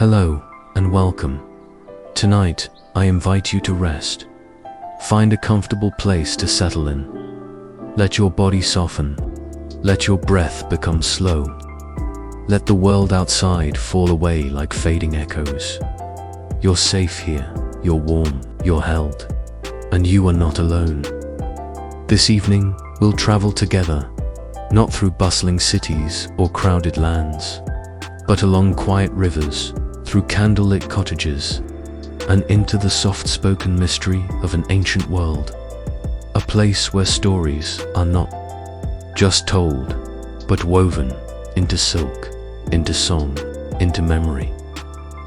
Hello and welcome. Tonight, I invite you to rest. Find a comfortable place to settle in. Let your body soften. Let your breath become slow. Let the world outside fall away like fading echoes. You're safe here, you're warm, you're held, and you are not alone. This evening, we'll travel together, not through bustling cities or crowded lands, but along quiet rivers, through candlelit cottages, and into the soft-spoken mystery of an ancient world. A place where stories are not just told, but woven into silk, into song, into memory.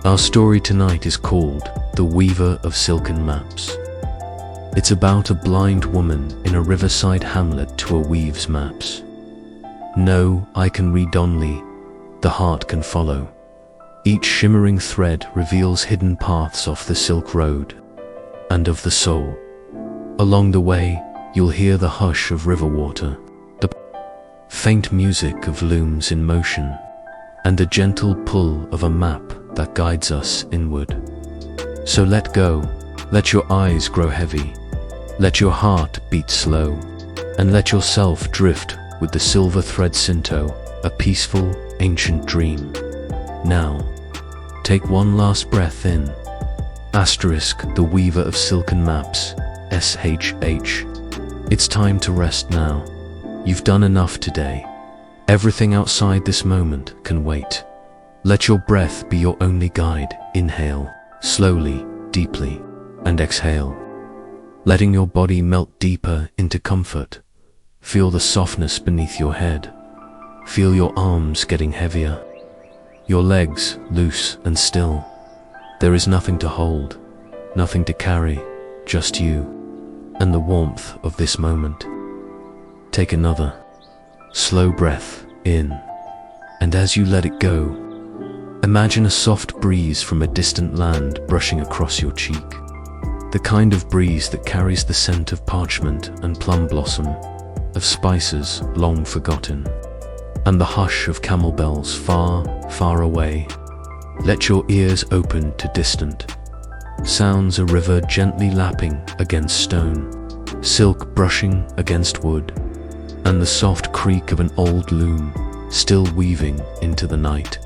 Our story tonight is called The Weaver of Silken Maps. It's about a blind woman in a riverside hamlet to a weaves maps. No eye can read only, the heart can follow. Each shimmering thread reveals hidden paths off the silk road and of the soul. Along the way, you'll hear the hush of river water, the faint music of looms in motion, and the gentle pull of a map that guides us inward. So let go, let your eyes grow heavy, let your heart beat slow, and let yourself drift with the silver thread cinto, a peaceful, ancient dream. Now, take one last breath in. The Weaver of Silken Maps, SHH. It's time to rest now. You've done enough today. Everything outside this moment can wait. Let your breath be your only guide. Inhale, slowly, deeply, and exhale, letting your body melt deeper into comfort. Feel the softness beneath your head. Feel your arms getting heavier. Your legs loose and still. There is nothing to hold, nothing to carry, just you and the warmth of this moment. Take another slow breath in, and as you let it go, imagine a soft breeze from a distant land brushing across your cheek. The kind of breeze that carries the scent of parchment and plum blossom, of spices long forgotten, and the hush of camel bells far, far away. Let your ears open to distant sounds, a river gently lapping against stone, silk brushing against wood, and the soft creak of an old loom still weaving into the night.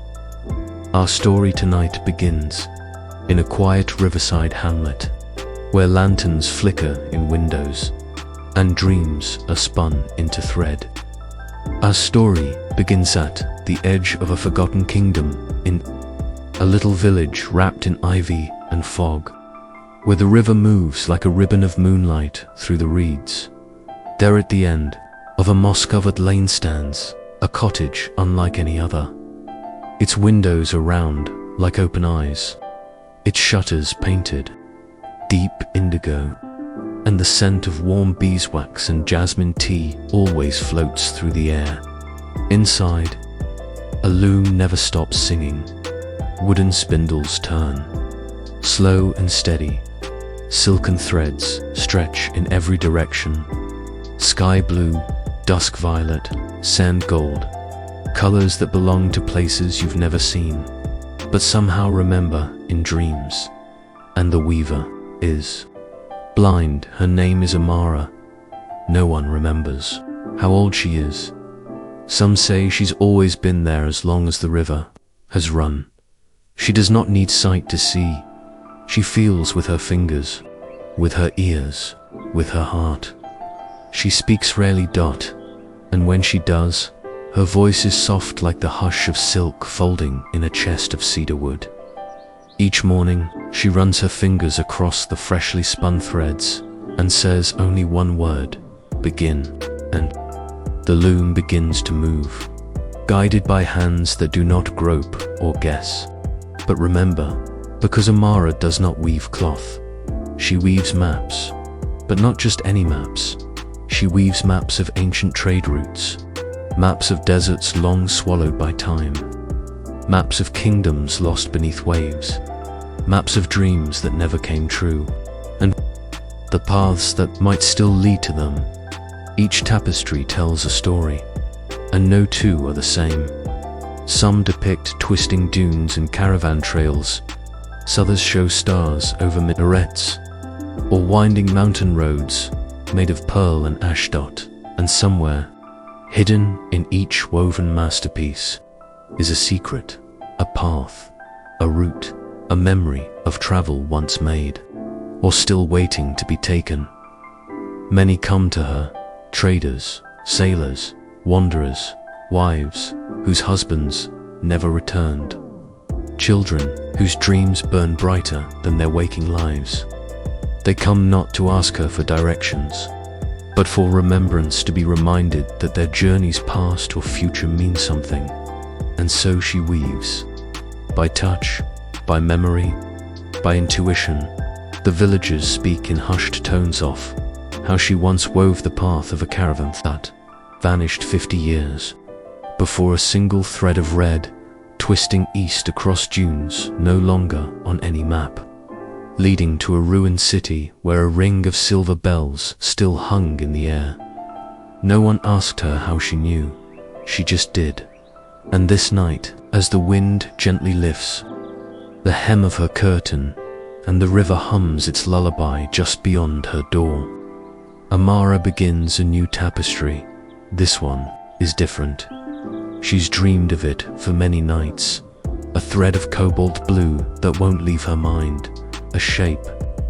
Our story tonight begins in a quiet riverside hamlet, where lanterns flicker in windows and dreams are spun into thread. Our story begins at the edge of a forgotten kingdom, in a little village wrapped in ivy and fog, where the river moves like a ribbon of moonlight through the reeds. There at the end of a moss-covered lane stands a cottage unlike any other. Its windows are round like open eyes, its shutters painted deep indigo, and the scent of warm beeswax and jasmine tea always floats through the air. Inside, a loom never stops singing. Wooden spindles turn, slow and steady. Silken threads stretch in every direction. Sky blue, dusk violet, sand gold, colors that belong to places you've never seen, but somehow remember in dreams. And the weaver is blind. Her name is Amara. No one remembers how old she is. Some say she's always been there as long as the river has run. She does not need sight to see. She feels with her fingers, with her ears, with her heart. She speaks rarely, and when she does, her voice is soft like the hush of silk folding in a chest of cedar wood. Each morning, she runs her fingers across the freshly spun threads and says only one word, begin, and the loom begins to move, guided by hands that do not grope or guess. But remember, because Amara does not weave cloth, she weaves maps, but not just any maps. She weaves maps of ancient trade routes, maps of deserts long swallowed by time, maps of kingdoms lost beneath waves, maps of dreams that never came true, and the paths that might still lead to them. Each tapestry tells a story, and no two are the same. Some depict twisting dunes and caravan trails, others show stars over minarets, or winding mountain roads made of pearl and ashdot. And somewhere, hidden in each woven masterpiece, is a secret, a path, a route, a memory of travel once made, or still waiting to be taken. Many come to her, traders, sailors, wanderers, wives whose husbands never returned, children whose dreams burn brighter than their waking lives. They come not to ask her for directions, but for remembrance, to be reminded that their journey's past or future mean something. And so she weaves. By touch, by memory, by intuition, the villagers speak in hushed tones of how she once wove the path of a caravan that vanished 50 years before a single thread of red, twisting east across dunes no longer on any map, leading to a ruined city where a ring of silver bells still hung in the air. No one asked her how she knew, she just did. And this night, as the wind gently lifts the hem of her curtain and the river hums its lullaby just beyond her door, Amara begins a new tapestry. This one is different. She's dreamed of it for many nights, a thread of cobalt blue that won't leave her mind, a shape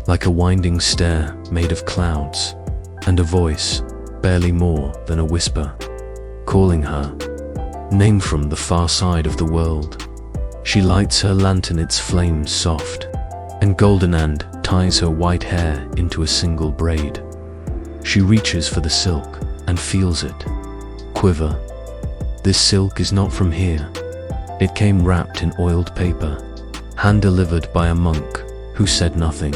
like a winding stair made of clouds, and a voice, barely more than a whisper, calling her name from the far side of the world. She lights her lantern, its flames soft and golden, and ties her white hair into a single braid. She reaches for the silk and feels it quiver. This silk is not from here. It came wrapped in oiled paper, hand-delivered by a monk who said nothing,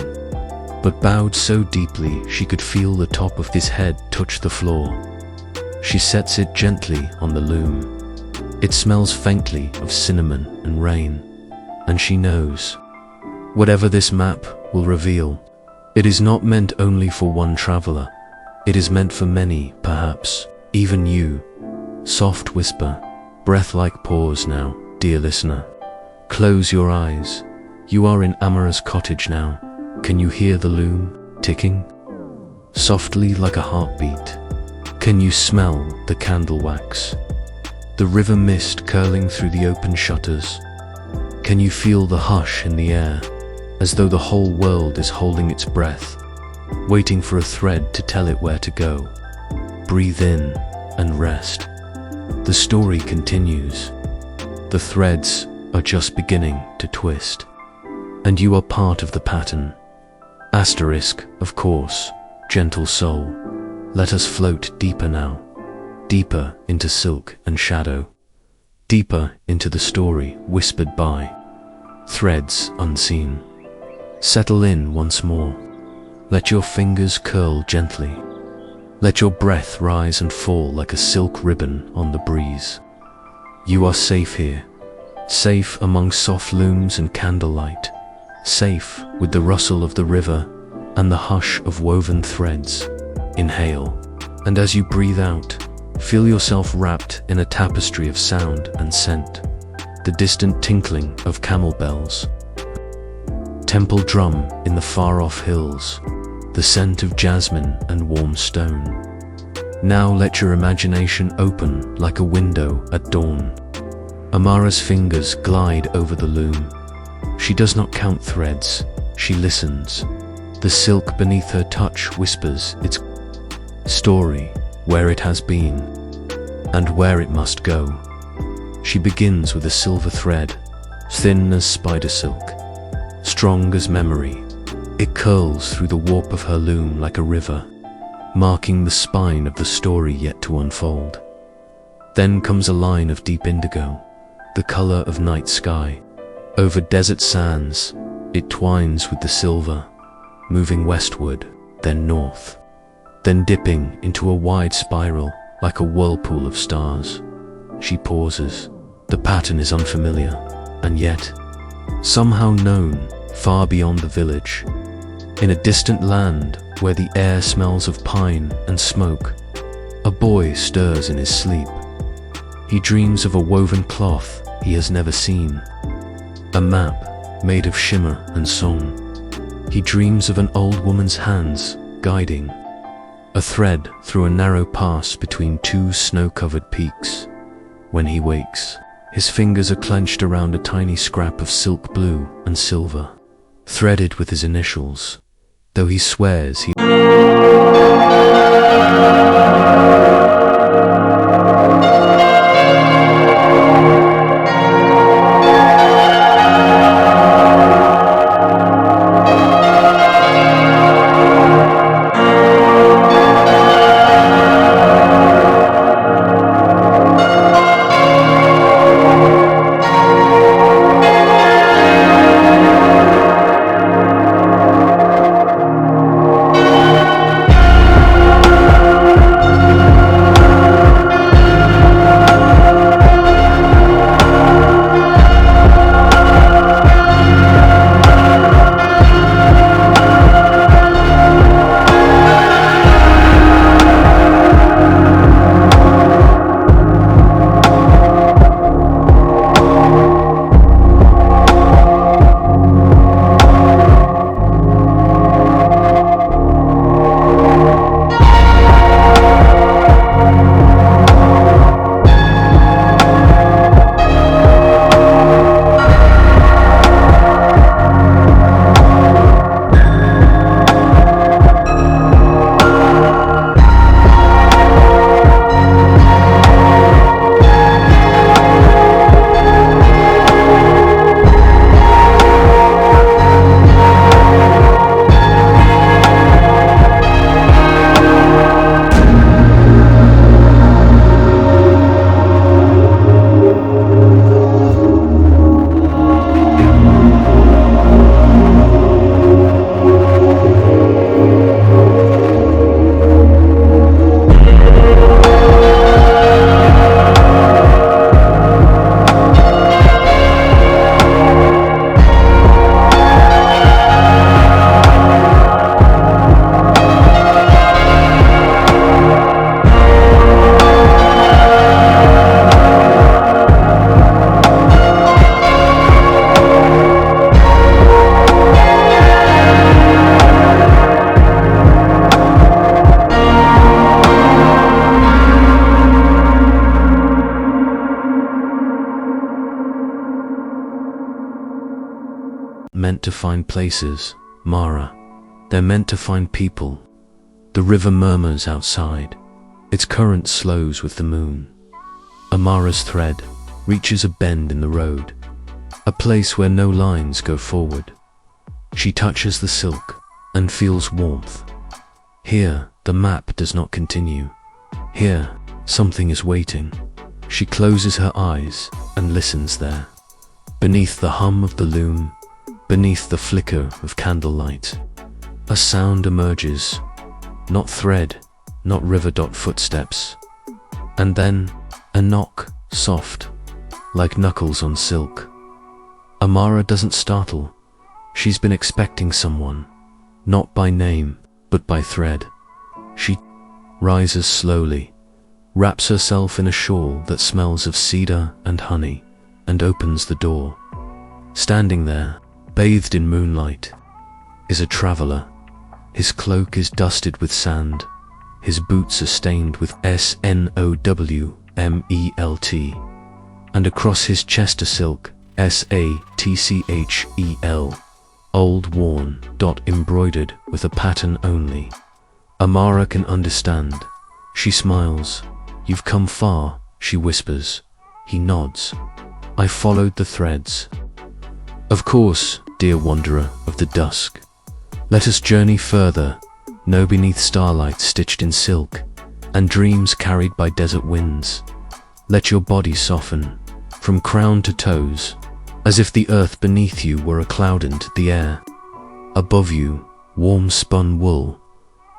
but bowed so deeply she could feel the top of his head touch the floor. She sets it gently on the loom. It smells faintly of cinnamon and rain, and she knows, whatever this map will reveal, it is not meant only for one traveler. It is meant for many, perhaps even you. Soft whisper, breath-like pause now, dear listener. Close your eyes. You are in Amara's cottage now. Can you hear the loom ticking softly like a heartbeat? Can you smell the candle wax, the river mist curling through the open shutters? Can you feel the hush in the air, as though the whole world is holding its breath, waiting for a thread to tell it where to go? Breathe in and rest. The story continues. The threads are just beginning to twist, and you are part of the pattern. Asterisk, of course, gentle soul. Let us float deeper now, deeper into silk and shadow, deeper into the story whispered by threads unseen. Settle in once more. Let your fingers curl gently. Let your breath rise and fall like a silk ribbon on the breeze. You are safe here, safe among soft looms and candlelight, safe with the rustle of the river and the hush of woven threads. Inhale, and as you breathe out, feel yourself wrapped in a tapestry of sound and scent. The distant tinkling of camel bells, temple drum in the far-off hills, the scent of jasmine and warm stone. Now let your imagination open like a window at dawn. Amara's fingers glide over the loom. She does not count threads, she listens. The silk beneath her touch whispers its story, where it has been, and where it must go. She begins with a silver thread, thin as spider silk, strong as memory. It curls through the warp of her loom like a river, marking the spine of the story yet to unfold. Then comes a line of deep indigo, the color of night sky. Over desert sands, it twines with the silver, moving westward, then north, then dipping into a wide spiral like a whirlpool of stars. She pauses. The pattern is unfamiliar, and yet somehow known far beyond the village. In a distant land where the air smells of pine and smoke, a boy stirs in his sleep. He dreams of a woven cloth he has never seen. A map made of shimmer and song. He dreams of an old woman's hands guiding a thread through a narrow pass between two snow-covered peaks. When he wakes, his fingers are clenched around a tiny scrap of silk blue and silver, threaded with his initials, though he swears he meant to find places, Mara. They're meant to find people. The river murmurs outside. Its current slows with the moon. Amara's thread reaches a bend in the road, a place where no lines go forward. She touches the silk and feels warmth. Here, the map does not continue. Here, something is waiting. She closes her eyes and listens there. Beneath the hum of the loom, beneath the flicker of candlelight, a sound emerges, not thread, not river. Footsteps. And then, a knock, soft, like knuckles on silk. Amara doesn't startle. She's been expecting someone, not by name, but by thread. She rises slowly, wraps herself in a shawl that smells of cedar and honey, and opens the door. Standing there, bathed in moonlight, is a traveler. His cloak is dusted with sand. His boots are stained with snowmelt, and across his chest a silk, satchel, old worn, embroidered with a pattern only. Amara can understand. She smiles. "You've come far," she whispers. He nods. "I followed the threads." "Of course, dear wanderer of the dusk. Let us journey further, know beneath starlight stitched in silk, and dreams carried by desert winds. Let your body soften, from crown to toes, as if the earth beneath you were a cloud into the air. Above you, warm spun wool,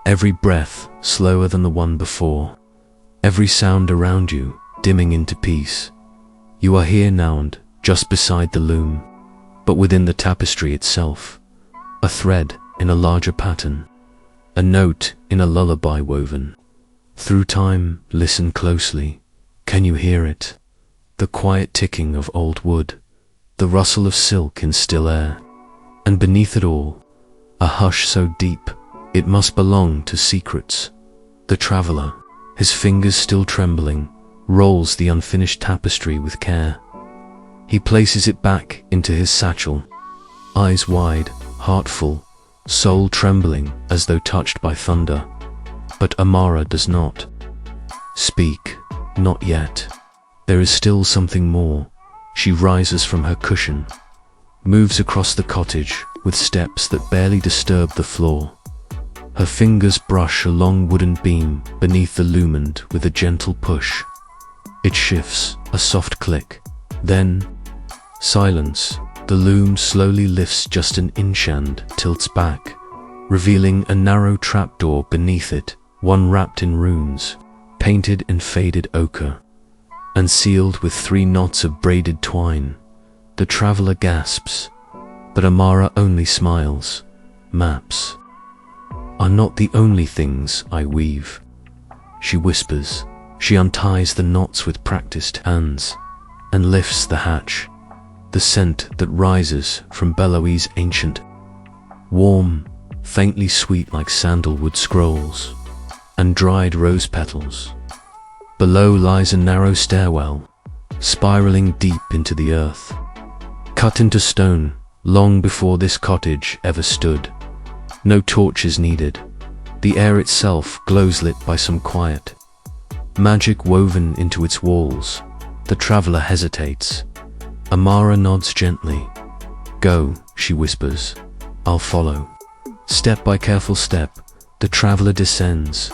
every breath slower than the one before, every sound around you dimming into peace. You are here now and just beside the loom, but within the tapestry itself, a thread in a larger pattern, a note in a lullaby woven. Through time, listen closely. Can you hear it? the quiet ticking of old wood, the rustle of silk in still air, and beneath it all, a hush so deep it must belong to secrets. The traveler, his fingers still trembling, rolls the unfinished tapestry with care. He places it back into his satchel, eyes wide, heart full, soul trembling as though touched by thunder. But Amara does not speak, not yet. There is still something more. She rises from her cushion, moves across the cottage with steps that barely disturb the floor. Her fingers brush a long wooden beam beneath the loom with a gentle push. It shifts, a soft click. Then, silence. The loom slowly lifts just an inch and tilts back, revealing a narrow trapdoor beneath it, one wrapped in runes, painted in faded ochre, and sealed with 3 knots of braided twine. The traveler gasps, but Amara only smiles. Maps are not the only things I weave, she whispers. She unties the knots with practiced hands and lifts the hatch. The scent that rises from Beloe's ancient, warm, faintly sweet like sandalwood scrolls and dried rose petals. Below lies a narrow stairwell, spiraling deep into the earth, cut into stone long before this cottage ever stood. No torches needed. The air itself glows lit by some quiet magic woven into its walls. The traveler hesitates. Amara nods gently. Go, she whispers. I'll follow. Step by careful step, the traveler descends,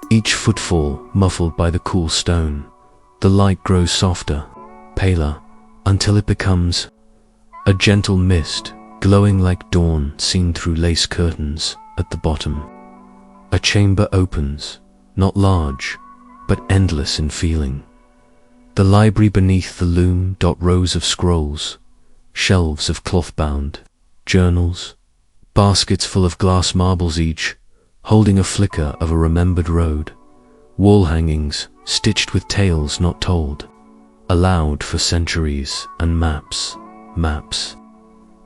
each footfall muffled by the cool stone. The light grows softer, paler, until it becomes a gentle mist, glowing like dawn seen through lace curtains at the bottom. A chamber opens, not large, but endless in feeling. The library beneath the loom, rows of scrolls, shelves of cloth-bound journals, baskets full of glass marbles each, holding a flicker of a remembered road, wall hangings stitched with tales not told, aloud for centuries, and maps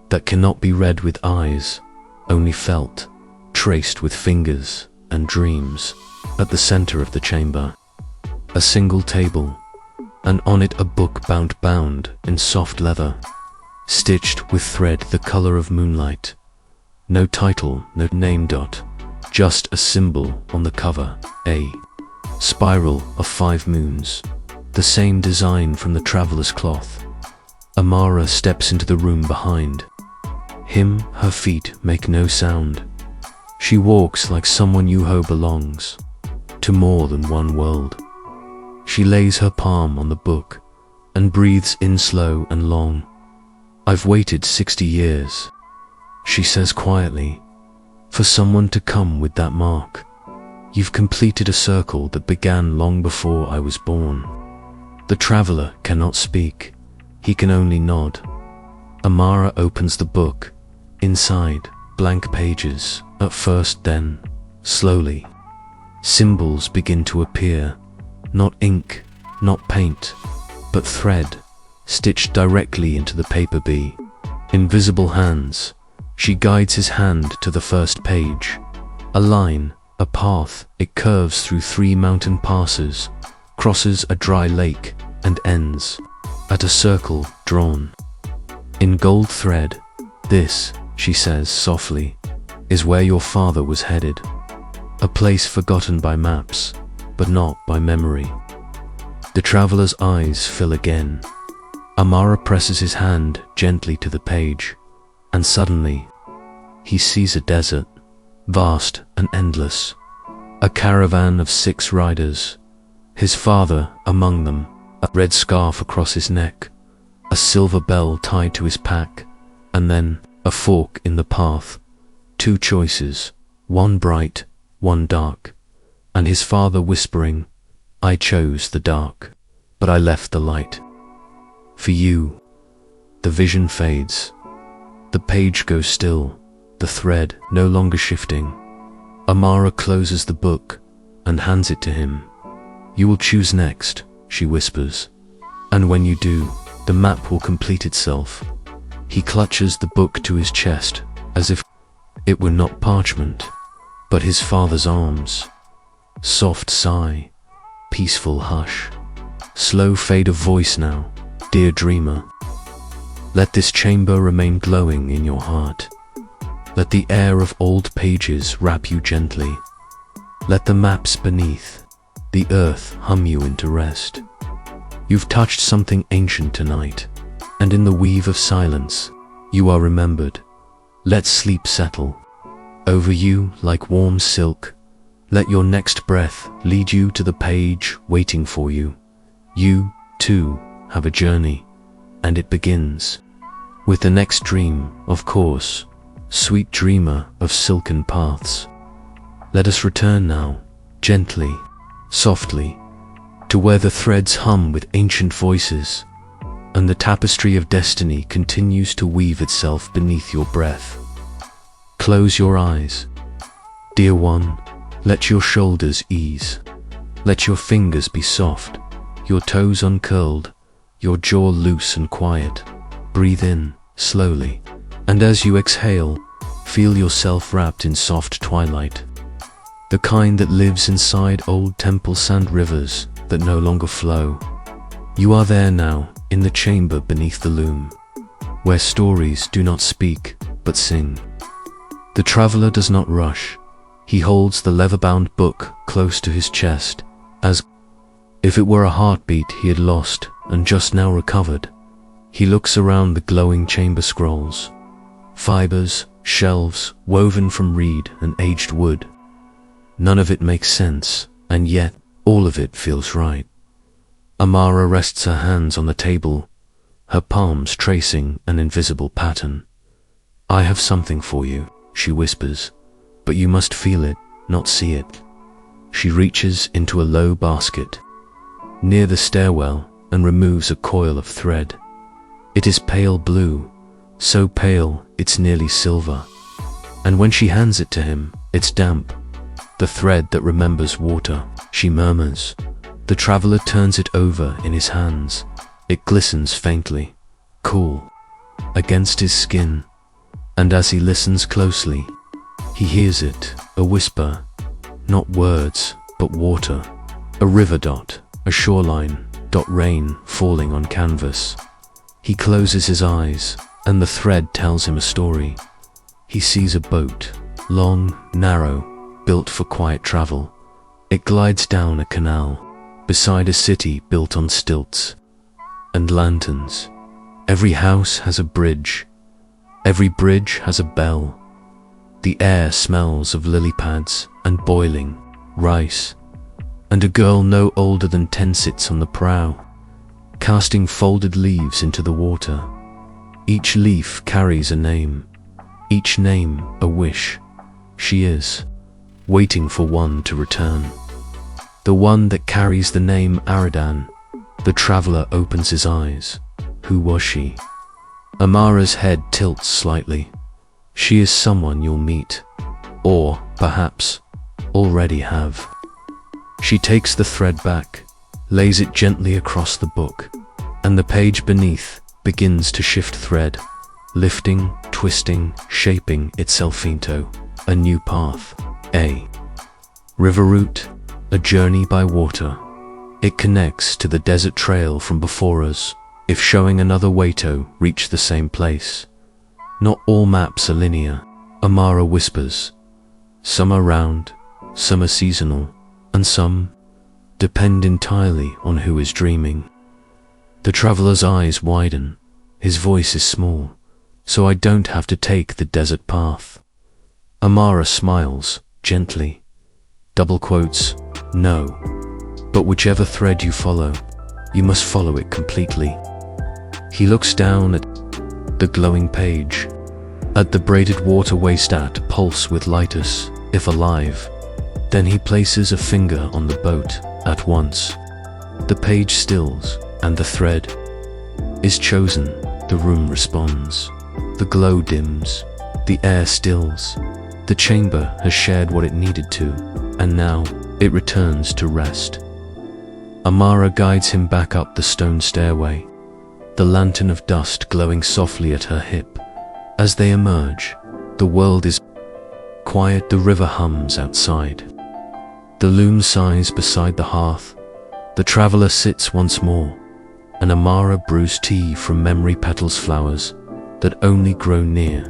that cannot be read with eyes, only felt, traced with fingers and dreams. At the center of the chamber, a single table, and on it a book bound in soft leather, stitched with thread the color of moonlight. No title, no name, just a symbol on the cover, a spiral of 5 moons, the same design from the traveler's cloth. Amara steps into the room behind him. Her feet make no sound. She walks like someone Yuho belongs to more than one world. She lays her palm on the book and breathes in slow and long. I've waited 60 years, she says quietly, for someone to come with that mark. You've completed a circle that began long before I was born. The traveler cannot speak. He can only nod. Amara opens the book. Inside, blank pages, at first, then, slowly, symbols begin to appear. Not ink, not paint, but thread, stitched directly into the paper bee. Invisible hands. She guides his hand to the first page. A line, a path, it curves through 3 mountain passes, crosses a dry lake, and ends at a circle drawn in gold thread. This, she says softly, is where your father was headed. A place forgotten by maps, but not by memory. The traveler's eyes fill again. Amara presses his hand gently to the page, and suddenly, he sees a desert, vast and endless, a caravan of 6 riders, his father among them, a red scarf across his neck, a silver bell tied to his pack, and then a fork in the path. 2 choices, one bright, one dark, and his father whispering, I chose the dark, but I left the light for you. The vision fades. The page goes still, the thread no longer shifting. Amara closes the book and hands it to him. You will choose next, she whispers. And when you do, the map will complete itself. He clutches the book to his chest, as if it were not parchment, but his father's arms. Soft sigh, peaceful hush, slow fade of voice now, dear dreamer. Let this chamber remain glowing in your heart. Let the air of old pages wrap you gently. Let the maps beneath the earth hum you into rest. You've touched something ancient tonight, and in the weave of silence, you are remembered. Let sleep settle over you like warm silk. Let your next breath lead you to the page waiting for you. You, too, have a journey, and it begins with the next dream, of course, sweet dreamer of silken paths. Let us return now, gently, softly, to where the threads hum with ancient voices, and the tapestry of destiny continues to weave itself beneath your breath. Close your eyes, dear one, let your shoulders ease. Let your fingers be soft, your toes uncurled, your jaw loose and quiet. Breathe in, slowly, and as you exhale, feel yourself wrapped in soft twilight. The kind that lives inside old temple sand rivers that no longer flow. You are there now, in the chamber beneath the loom, where stories do not speak, but sing. The traveler does not rush. He holds the leather-bound book close to his chest, as if it were a heartbeat he had lost and just now recovered. He looks around the glowing chamber scrolls, fibers, shelves woven from reed and aged wood. None of it makes sense, and yet all of it feels right. Amara rests her hands on the table, her palms tracing an invisible pattern. I have something for you, she whispers, but you must feel it, not see it. She reaches into a low basket near the stairwell and removes a coil of thread. It is pale blue, so pale it's nearly silver, and when she hands it to him, it's damp, the thread that remembers water. She murmurs. The traveler turns it over in his hands. It glistens faintly, cool, against his skin, and as he listens closely, he hears it, a whisper, not words, but water, a river dot, a shoreline, dot rain falling on canvas. He closes his eyes, and the thread tells him a story. He sees a boat, long, narrow, built for quiet travel. It glides down a canal, beside a city built on stilts and lanterns. Every house has a bridge. Every bridge has a bell. The air smells of lily pads and boiling rice, and a girl no older than 10 sits on the prow, casting folded leaves into the water. Each leaf carries a name, each name a wish. She is waiting for one to return. The one that carries the name Aradan. The traveler opens his eyes. Who was she? Amara's head tilts slightly. She is someone you'll meet, or perhaps already have. She takes the thread back, lays it gently across the book, and the page beneath begins to shift thread, lifting, twisting, shaping itself into a new path. A river route, a journey by water. It connects to the desert trail from before us, if showing another way to reach the same place. Not all maps are linear, Amara whispers. Some are round, some are seasonal, and some depend entirely on who is dreaming. The traveler's eyes widen. His voice is small, so I don't have to take the desert path. Amara smiles, gently. Double quotes, no. But whichever thread you follow, you must follow it completely. He looks down at the glowing page, at the braided water waistcoat pulse with lightness, if alive. Then he places a finger on the boat at once. The page stills, and the thread is chosen. The room responds. The glow dims. The air stills. The chamber has shared what it needed to, and now it returns to rest. Amara guides him back up the stone stairway, the lantern of dust glowing softly at her hip. As they emerge, the world is quiet. The river hums outside. The loom sighs beside the hearth. The traveler sits once more, and Amara brews tea from memory petals, flowers that only grow near.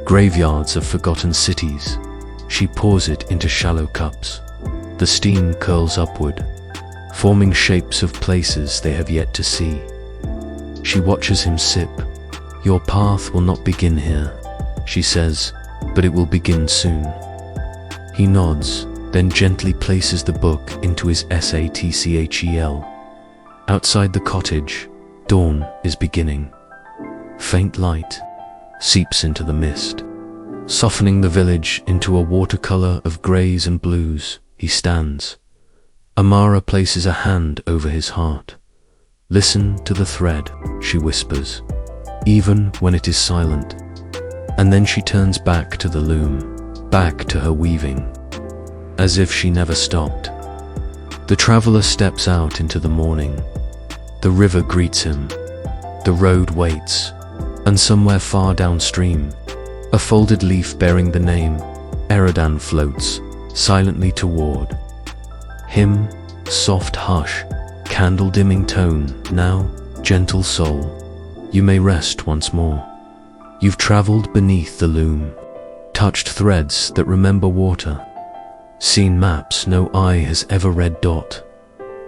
Graveyards of forgotten cities. She pours it into shallow cups. The steam curls upward, forming shapes of places they have yet to see. She watches him sip. "Your path will not begin here," she says, "but it will begin soon." He nods, then gently places the book into his satchel. Outside the cottage, dawn is beginning. Faint light seeps into the mist, softening the village into a watercolor of grays and blues. He stands. Amara places a hand over his heart. "Listen to the thread," she whispers, even when it is silent. And then she turns back to the loom, back to her weaving, as if she never stopped. The traveler steps out into the morning. The river greets him. The road waits. And somewhere far downstream, a folded leaf bearing the name Eridan floats silently toward him. Soft hush, candle-dimming tone. "Now, gentle soul, you may rest once more. You've traveled beneath the loom, touched threads that remember water, seen maps no eye has ever read.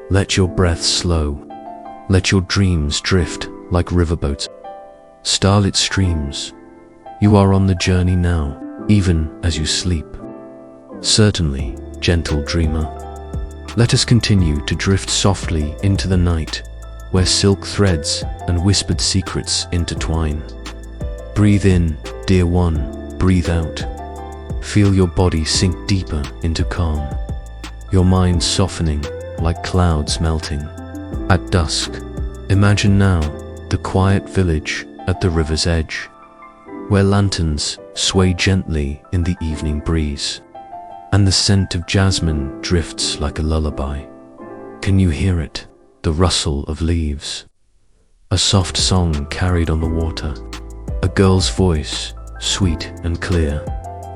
Let your breath slow, let your dreams drift like riverboats, starlit streams. You are on the journey now, even as you sleep. Certainly, gentle dreamer. Let us continue to drift softly into the night, where silk threads and whispered secrets intertwine. Breathe in, dear one, breathe out. Feel your body sink deeper into calm, your mind softening like clouds melting. At dusk, imagine now the quiet village at the river's edge, where lanterns sway gently in the evening breeze, and the scent of jasmine drifts like a lullaby. Can you hear it? The rustle of leaves. A soft song carried on the water. A girl's voice, sweet and clear,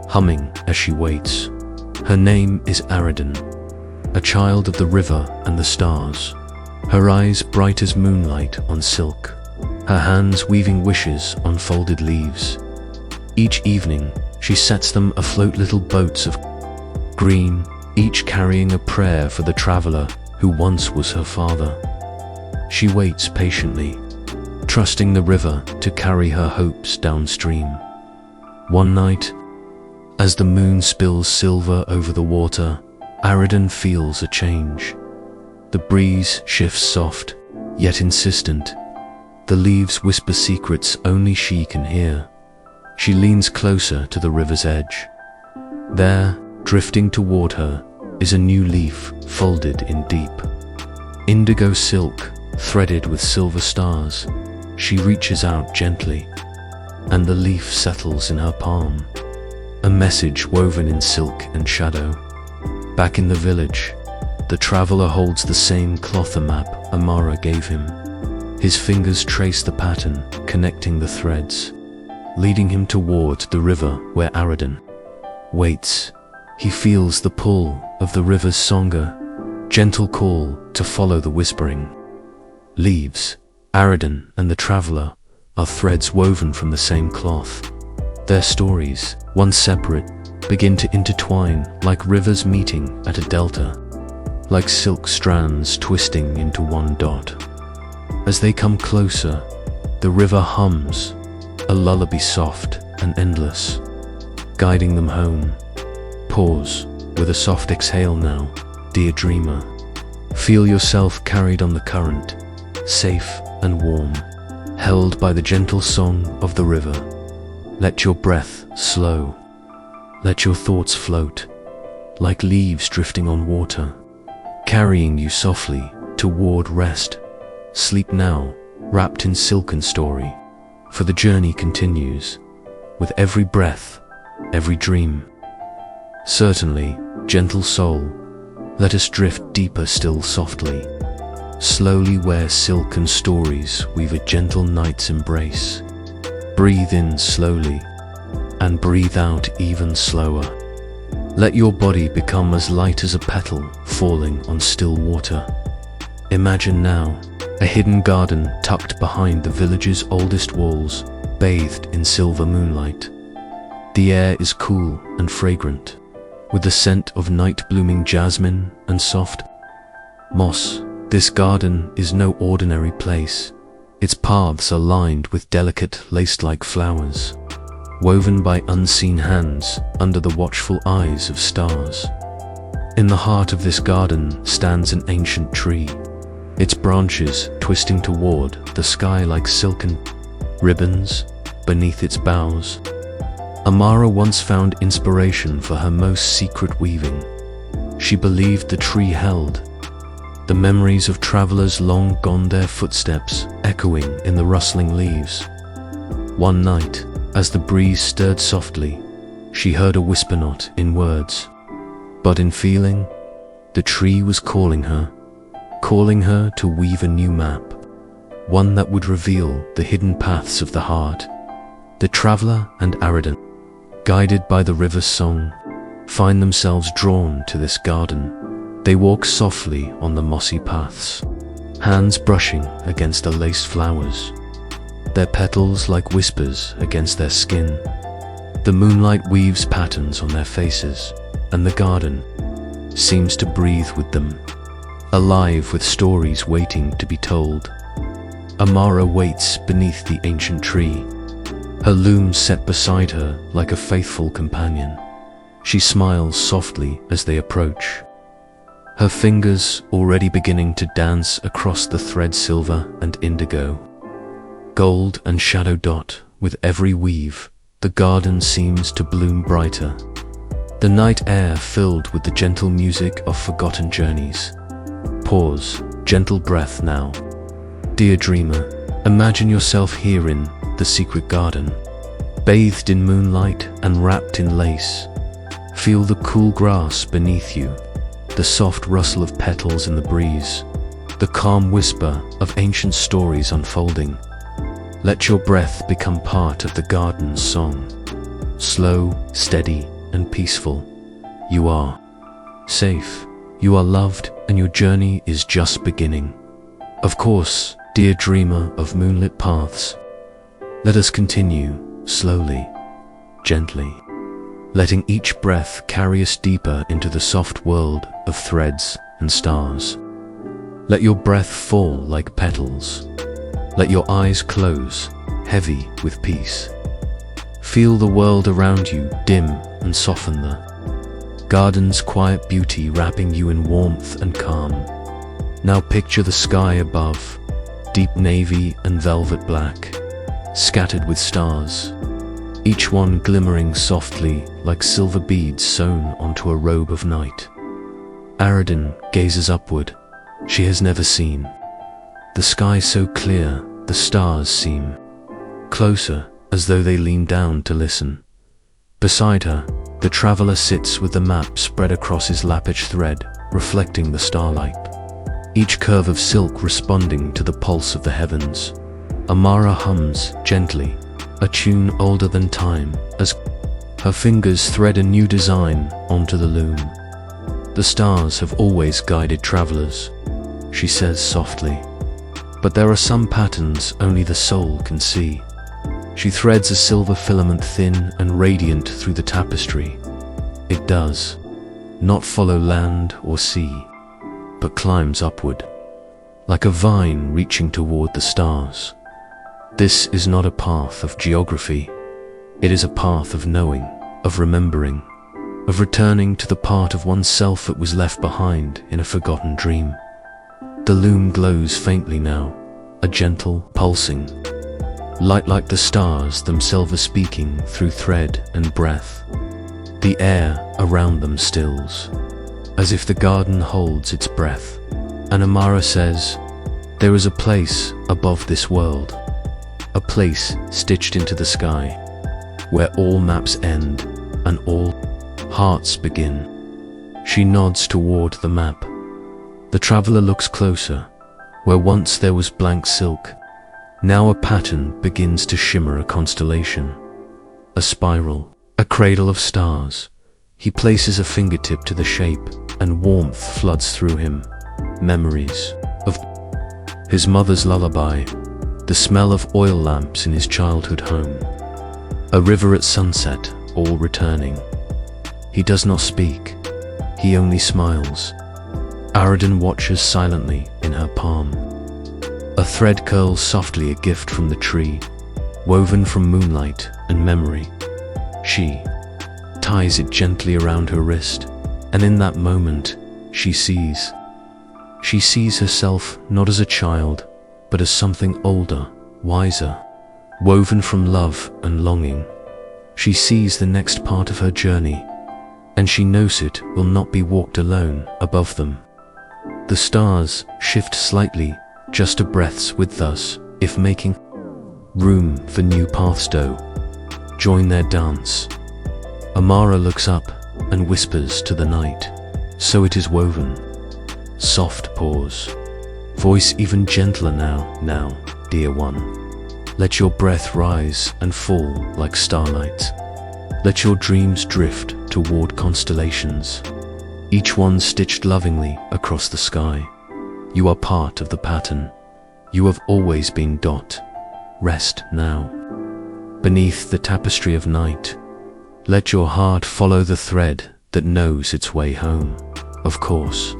humming as she waits. Her name is Eridan, a child of the river and the stars. Her eyes bright as moonlight on silk, her hands weaving wishes on folded leaves. Each evening, she sets them afloat, little boats of green, each carrying a prayer for the traveler who once was her father. She waits patiently, trusting the river to carry her hopes downstream. One night, as the moon spills silver over the water, Eridan feels a change. The breeze shifts soft, yet insistent. The leaves whisper secrets only she can hear. She leans closer to the river's edge. There, drifting toward her, is a new leaf folded in deep indigo silk, threaded with silver stars. She reaches out gently, and the leaf settles in her palm. A message woven in silk and shadow. Back in the village, the traveler holds the same cloth map Amara gave him. His fingers trace the pattern, connecting the threads, leading him toward the river where Eridan waits. He feels the pull of the river's songer, gentle call to follow the whispering leaves. Eridan and the traveler are threads woven from the same cloth. Their stories, once separate, begin to intertwine like rivers meeting at a delta, like silk strands twisting into one dot. As they come closer, the river hums, a lullaby soft and endless, guiding them home. Pause with a soft exhale now, dear dreamer. Feel yourself carried on the current, safe and warm, held by the gentle song of the river. Let your breath slow. Let your thoughts float, like leaves drifting on water, carrying you softly toward rest. Sleep now, wrapped in silken story, for the journey continues, with every breath, every dream. Certainly, gentle soul, let us drift deeper still softly, slowly where silken stories weave a gentle night's embrace. Breathe in slowly, and breathe out even slower. Let your body become as light as a petal falling on still water. Imagine now a hidden garden tucked behind the village's oldest walls, bathed in silver moonlight. The air is cool and fragrant, with the scent of night-blooming jasmine and soft moss. This garden is no ordinary place. Its paths are lined with delicate lace-like flowers, woven by unseen hands under the watchful eyes of stars. In the heart of this garden stands an ancient tree, its branches twisting toward the sky like silken ribbons beneath its boughs. Amara once found inspiration for her most secret weaving. She believed the tree held the memories of travelers long gone, their footsteps echoing in the rustling leaves. One night, as the breeze stirred softly, she heard a whisper, not in words, but in feeling. The tree was calling her to weave a new map, one that would reveal the hidden paths of the heart. The traveler and Aradan, guided by the river's song, find themselves drawn to this garden. They walk softly on the mossy paths, hands brushing against the lace flowers, their petals like whispers against their skin. The moonlight weaves patterns on their faces, and the garden seems to breathe with them, alive with stories waiting to be told. Amara waits beneath the ancient tree, her loom set beside her like a faithful companion. She smiles softly as they approach, her fingers already beginning to dance across the thread, silver and indigo, gold and shadow dot. With every weave, the garden seems to bloom brighter, the night air filled with the gentle music of forgotten journeys. Pause, gentle breath now. Dear dreamer, imagine yourself here in the secret garden, bathed in moonlight and wrapped in lace. Feel the cool grass beneath you, the soft rustle of petals in the breeze, the calm whisper of ancient stories unfolding. Let your breath become part of the garden's song. Slow, steady, and peaceful. You are safe, you are loved, and your journey is just beginning. Of course, dear dreamer of moonlit paths, let us continue slowly, gently, letting each breath carry us deeper into the soft world of threads and stars. Let your breath fall like petals. Let your eyes close, heavy with peace. Feel the world around you dim and soften, the garden's quiet beauty wrapping you in warmth and calm. Now picture the sky above, deep navy and velvet black, scattered with stars, each one glimmering softly like silver beads sewn onto a robe of night. Aradan gazes upward. She has never seen the sky so clear. The stars seem closer, as though they lean down to listen. Beside her, the traveler sits with the map spread across his lapis thread, reflecting the starlight, each curve of silk responding to the pulse of the heavens. Amara hums gently, a tune older than time, as her fingers thread a new design onto the loom. The stars have always guided travelers, she says softly, but there are some patterns only the soul can see. She threads a silver filament thin and radiant through the tapestry. It does not follow land or sea, but climbs upward, like a vine reaching toward the stars. This is not a path of geography. It is a path of knowing, of remembering, of returning to the part of oneself that was left behind in a forgotten dream. The loom glows faintly now, a gentle, pulsing light like the stars themselves are speaking through thread and breath. The air around them stills, as if the garden holds its breath. And Amara says, there is a place above this world, a place stitched into the sky, where all maps end and all hearts begin. She nods toward the map. The traveler looks closer, Where once there was blank silk, now a pattern begins to shimmer, a constellation, a spiral, a cradle of stars. He places a fingertip to the shape, and warmth floods through him. Memories of his mother's lullaby, the smell of oil lamps in his childhood home, a river at sunset, all returning. He does not speak, he only smiles. Aradin watches silently in her palm. A thread curls softly, a gift from the tree, woven from moonlight and memory. She ties it gently around her wrist, and in that moment, she sees herself not as a child, but as something older, wiser, woven from love and longing. She sees the next part of her journey, and she knows it will not be walked alone. Above them, the stars shift slightly, just a breath's width, thus, if making room for new paths to join their dance. Amara looks up and whispers to the night, so it is woven. Soft pause, voice even gentler now, dear one. Let your breath rise and fall like starlight. Let your dreams drift toward constellations, each one stitched lovingly across the sky. You are part of the pattern. You have always been. Rest now. Beneath the tapestry of night, let your heart follow the thread that knows its way home. Of course,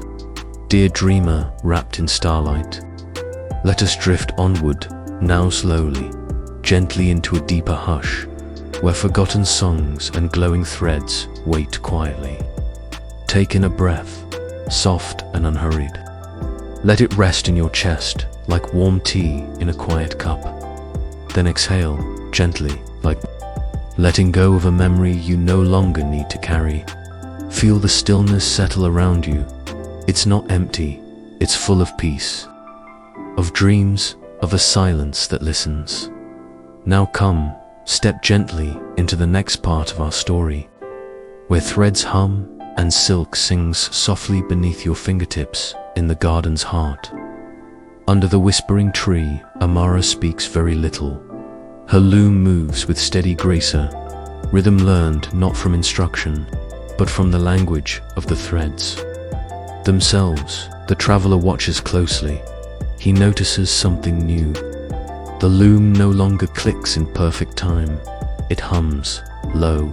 dear dreamer wrapped in starlight, let us drift onward, now slowly, gently into a deeper hush, where forgotten songs and glowing threads wait quietly. Take in a breath, soft and unhurried. Let it rest in your chest like warm tea in a quiet cup. Then exhale gently, like letting go of a memory you no longer need to carry. Feel the stillness settle around you. It's not empty, it's full of peace, of dreams, of a silence that listens. Now come, step gently into the next part of our story, where threads hum and silk sings softly beneath your fingertips in the garden's heart. Under the whispering tree, Amara speaks very little. Her loom moves with steady grace, rhythm learned not from instruction, but from the language of the threads themselves. The traveler watches closely. He notices something new. The loom no longer clicks in perfect time. It hums, low,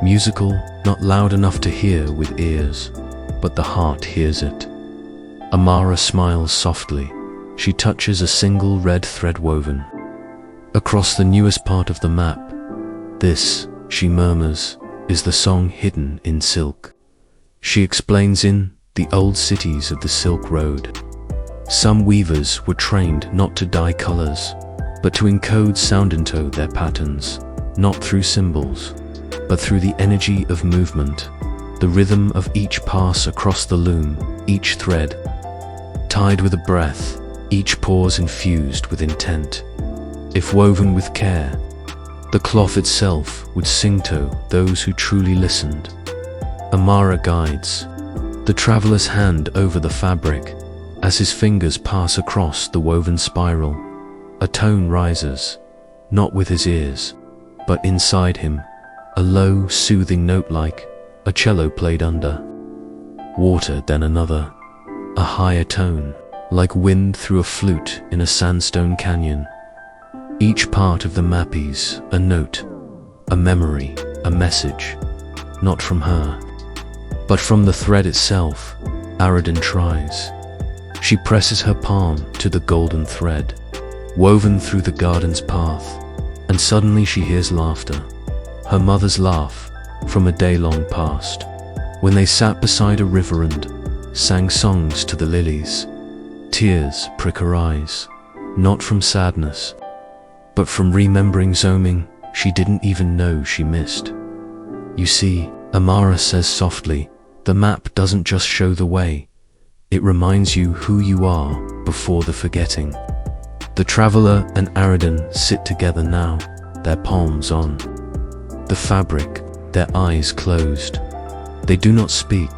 musical, not loud enough to hear with ears, but the heart hears it. Amara smiles softly. She touches a single red thread woven across the newest part of the map. This, she murmurs, is the song hidden in silk. She explains, in the old cities of the Silk Road, some weavers were trained not to dye colors, but to encode sound into their patterns, not through symbols, but through the energy of movement, the rhythm of each pass across the loom, each thread tied with a breath, each pause infused with intent. If woven with care, the cloth itself would sing to those who truly listened. Amara guides the traveler's hand over the fabric. As his fingers pass across the woven spiral, a tone rises, not with his ears, but inside him, a low, soothing note like a cello played under water. Then another, a higher tone, like wind through a flute in a sandstone canyon. Each part of the map is a note, a memory, a message, not from her, but from the thread itself. Aradin tries. She presses her palm to the golden thread, woven through the garden's path, and suddenly she hears laughter, her mother's laugh from a day long past, when they sat beside a river and sang songs to the lilies. Tears prick her eyes, not from sadness, but from remembering zooming she didn't even know she missed. You see, Amara says softly, the map doesn't just show the way, it reminds you who you are before the forgetting. The traveler and Aradin sit together now, their palms on the fabric, their eyes closed. They do not speak,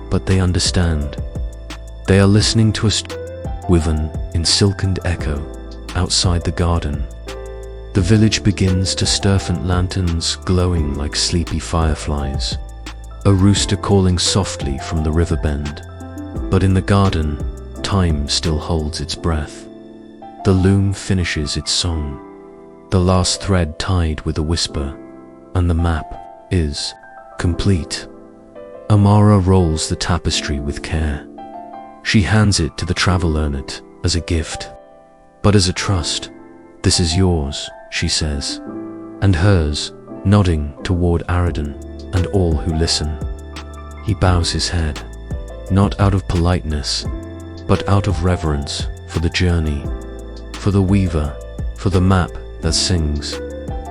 but they understand. They are listening to a Weaven in silkened echo outside the garden. The village begins to stir faint lanterns glowing like sleepy fireflies. A rooster calling softly from the river bend. But in the garden, time still holds its breath. The loom finishes its song, the last thread tied with a whisper, and the map is complete. Amara rolls the tapestry with care. She hands it to the traveler, not as a gift, but as a trust. "This is yours," she says, and hers, nodding toward Aradan and all who listen. He bows his head, not out of politeness, but out of reverence for the journey, for the weaver, for the map that sings.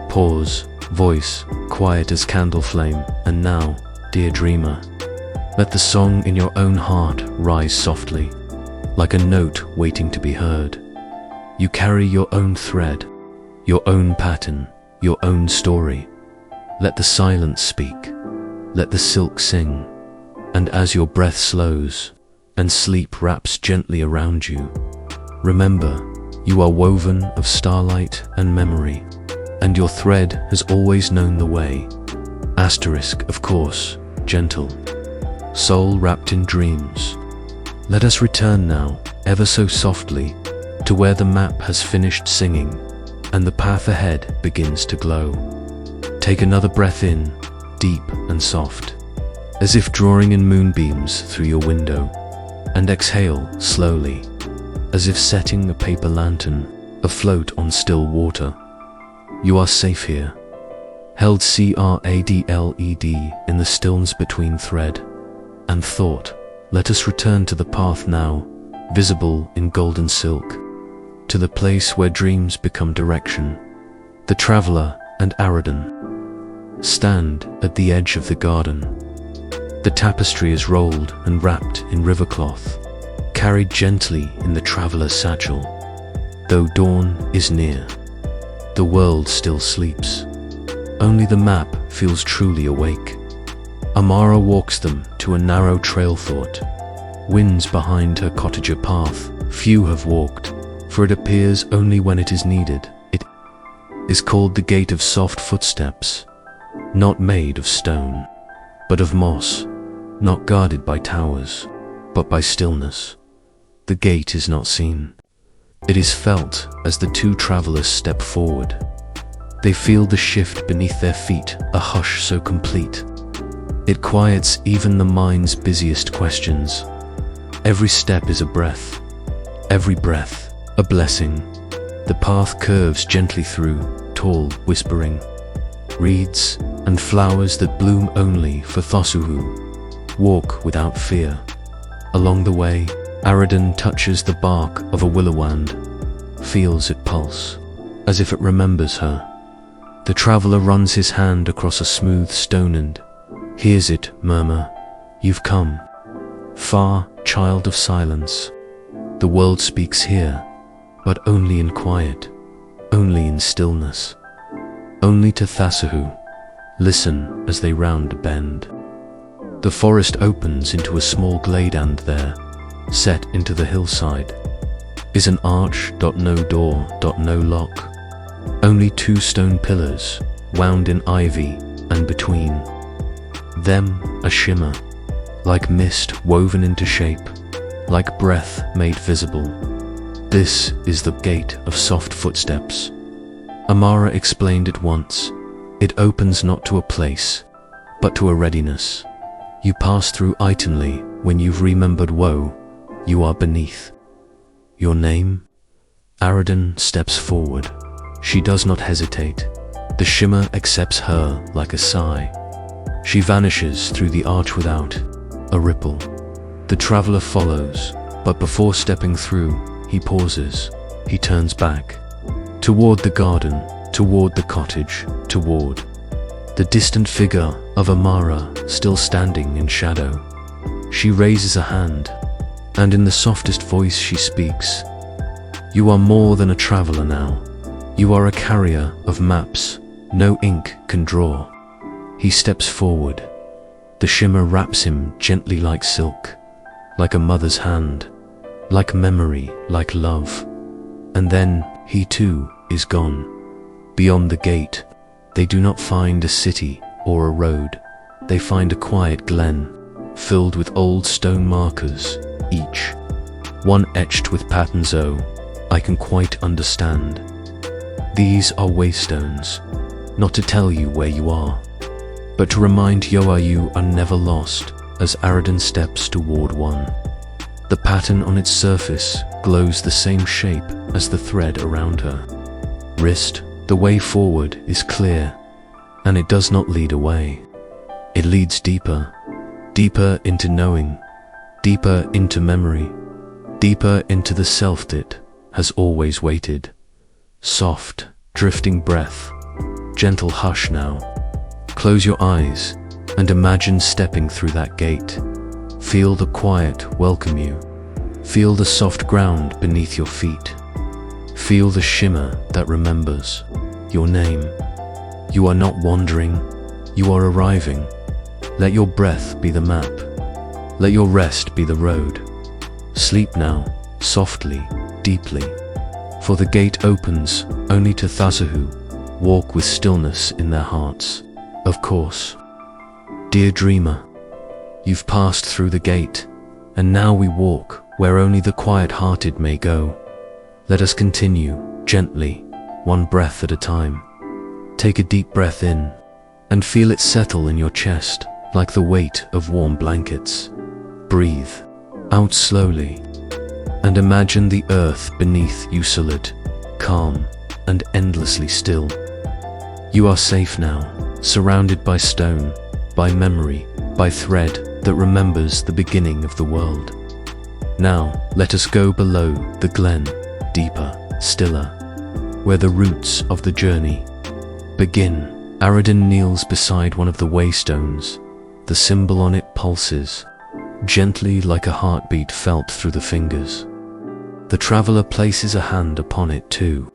Pause, voice, quiet as candle flame, and now, dear dreamer, let the song in your own heart rise softly, like a note waiting to be heard. You carry your own thread, your own pattern, your own story. Let the silence speak, let the silk sing, and as your breath slows and sleep wraps gently around you, remember, you are woven of starlight and memory, and your thread has always known the way. Asterisk, of course, gentle. Soul wrapped in dreams. Let us return now, ever so softly, to where the map has finished singing, and the path ahead begins to glow. Take another breath in, deep and soft, as if drawing in moonbeams through your window, and exhale slowly, as if setting a paper lantern afloat on still water. You are safe here, held cradled in the stillness between thread and thought. Let us return to the path now, visible in golden silk, to the place where dreams become direction. The traveler and Aradan stand at the edge of the garden. The tapestry is rolled and wrapped in river cloth, carried gently in the traveler's satchel. Though dawn is near, the world still sleeps. Only the map feels truly awake. Amara walks them to a narrow trail thought, winds behind her cottager path. Few have walked, for it appears only when it is needed. It is called the Gate of Soft Footsteps, not made of stone, but of moss, not guarded by towers, but by stillness. The gate is not seen. It is felt as the two travelers step forward. They feel the shift beneath their feet, a hush so complete. It quiets even the mind's busiest questions. Every step is a breath, every breath a blessing. The path curves gently through tall, whispering reeds and flowers that bloom only for Thosuhu. Walk without fear. Along the way, Aradan touches the bark of a willow wand, feels it pulse, as if it remembers her. The traveler runs his hand across a smooth stone and hears it murmur, "You've come far, child of silence. The world speaks here, but only in quiet, only in stillness, only to Thosuhu. Listen as they round a bend." The forest opens into a small glade, and there, set into the hillside, is an arch, no door, no lock. Only two stone pillars, wound in ivy, and between them a shimmer, like mist woven into shape, like breath made visible. This is the Gate of Soft Footsteps. Amara explained it once. It opens not to a place, but to a readiness. You pass through itemly when you've remembered woe. You are beneath. Your name? Aradan steps forward. She does not hesitate. The shimmer accepts her like a sigh. She vanishes through the arch without a ripple. The traveler follows, but before stepping through, he pauses. He turns back. Toward the garden, toward the cottage, toward the distant figure of Amara still standing in shadow. She raises a hand, and in the softest voice she speaks. You are more than a traveler now. You are a carrier of maps no ink can draw. He steps forward. The shimmer wraps him gently like silk, like a mother's hand, like memory, like love. And then he too is gone. Beyond the gate, they do not find a city or a road. They find a quiet glen, filled with old stone markers, each one etched with patterns I can quite understand. These are waystones, not to tell you where you are, but to remind you are never lost as Aradan steps toward one. The pattern on its surface glows the same shape as the thread around her wrist. The way forward is clear, and it does not lead away. It leads deeper, deeper into knowing, deeper into memory, deeper into the self that has always waited. Soft, drifting breath, gentle hush now. Close your eyes and imagine stepping through that gate. Feel the quiet welcome you. Feel the soft ground beneath your feet. Feel the shimmer that remembers your name. You are not wandering, you are arriving. Let your breath be the map. Let your rest be the road. Sleep now, softly, deeply. For the gate opens only to Thasahu. Walk with stillness in their hearts. Of course. Dear dreamer, you've passed through the gate, and now we walk where only the quiet-hearted may go. Let us continue, gently, one breath at a time. Take a deep breath in, and feel it settle in your chest like the weight of warm blankets. Breathe out slowly, and imagine the earth beneath you solid, calm, and endlessly still. You are safe now, surrounded by stone, by memory, by thread that remembers the beginning of the world. Now, let us go below the glen, deeper, stiller, where the roots of the journey begin. Aradan kneels beside one of the waystones. The symbol on it pulses, gently like a heartbeat felt through the fingers. The traveler places a hand upon it too,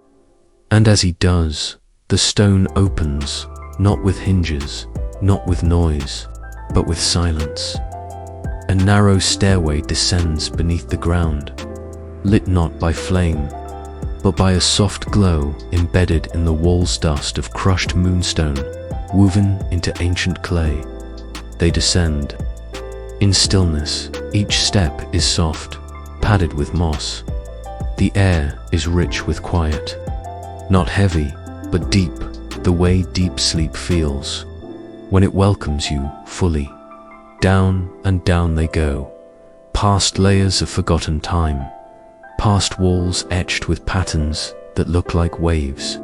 and as he does, the stone opens, not with hinges, not with noise, but with silence. A narrow stairway descends beneath the ground, lit not by flame, but by a soft glow embedded in the wall's dust of crushed moonstone, woven into ancient clay. They descend. In stillness, each step is soft, padded with moss. The air is rich with quiet, not heavy, but deep, the way deep sleep feels, when it welcomes you fully. Down and down they go, past layers of forgotten time, past walls etched with patterns that look like waves,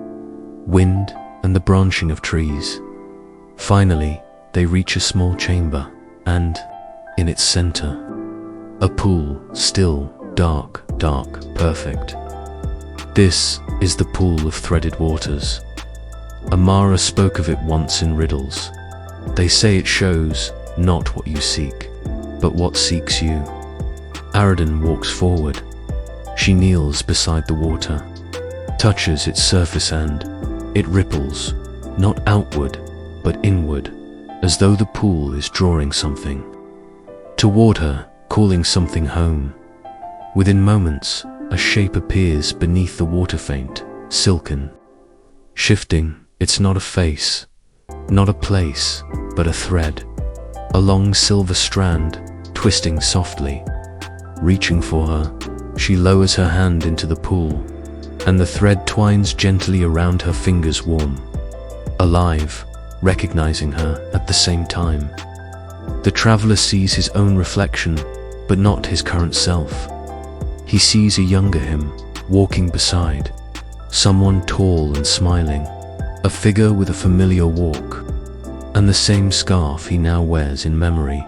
wind and the branching of trees. Finally, they reach a small chamber, and, in its center, a pool, still, dark, perfect. This is the pool of threaded waters. Amara spoke of it once in riddles. They say it shows not what you seek, but what seeks you. Aradan walks forward. She kneels beside the water, touches its surface, and it ripples, not outward, but inward, as though the pool is drawing something toward her, calling something home. Within moments, a shape appears beneath the water, faint, silken, shifting. It's not a face, not a place, but a thread, a long silver strand, twisting softly. Reaching for her, she lowers her hand into the pool, and the thread twines gently around her fingers, warm, alive, recognizing her at the same time. The traveler sees his own reflection, but not his current self. He sees a younger him, walking beside, someone tall and smiling, a figure with a familiar walk, and the same scarf he now wears in memory.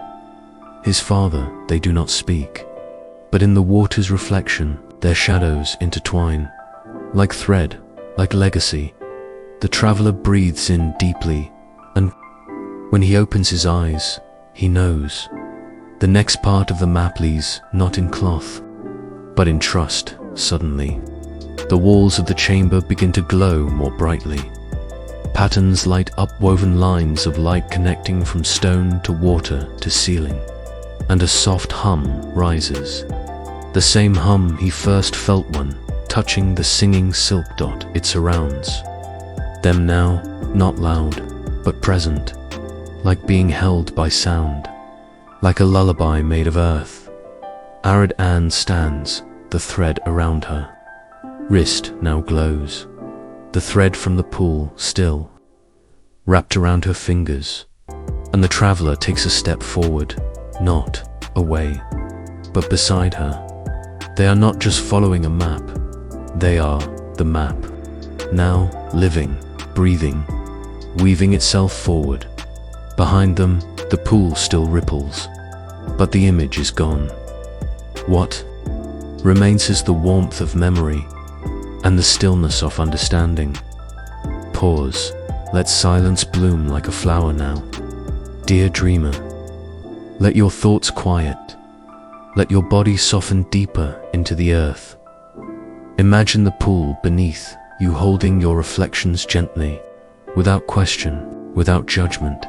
His father, they do not speak, but in the water's reflection, their shadows intertwine, like thread, like legacy. The traveler breathes in deeply, and when he opens his eyes, he knows. The next part of the map lies not in cloth, but in trust. Suddenly, the walls of the chamber begin to glow more brightly. Patterns light up, woven lines of light connecting from stone to water to ceiling, and a soft hum rises. The same hum he first felt when touching the singing silk dot it surrounds. Them now, not loud, but present, like being held by sound, like a lullaby made of earth. Arid Anne stands, the thread around her. Wrist now glows, the thread from the pool still, wrapped around her fingers, and the traveler takes a step forward, not away, but beside her. They are not just following a map, they are the map, now living, breathing, weaving itself forward. Behind them, the pool still ripples, but the image is gone. What remains is the warmth of memory and the stillness of understanding. Pause, let silence bloom like a flower now. Dear dreamer, let your thoughts quiet, let your body soften deeper into the earth. Imagine the pool beneath you holding your reflections gently, without question, without judgment.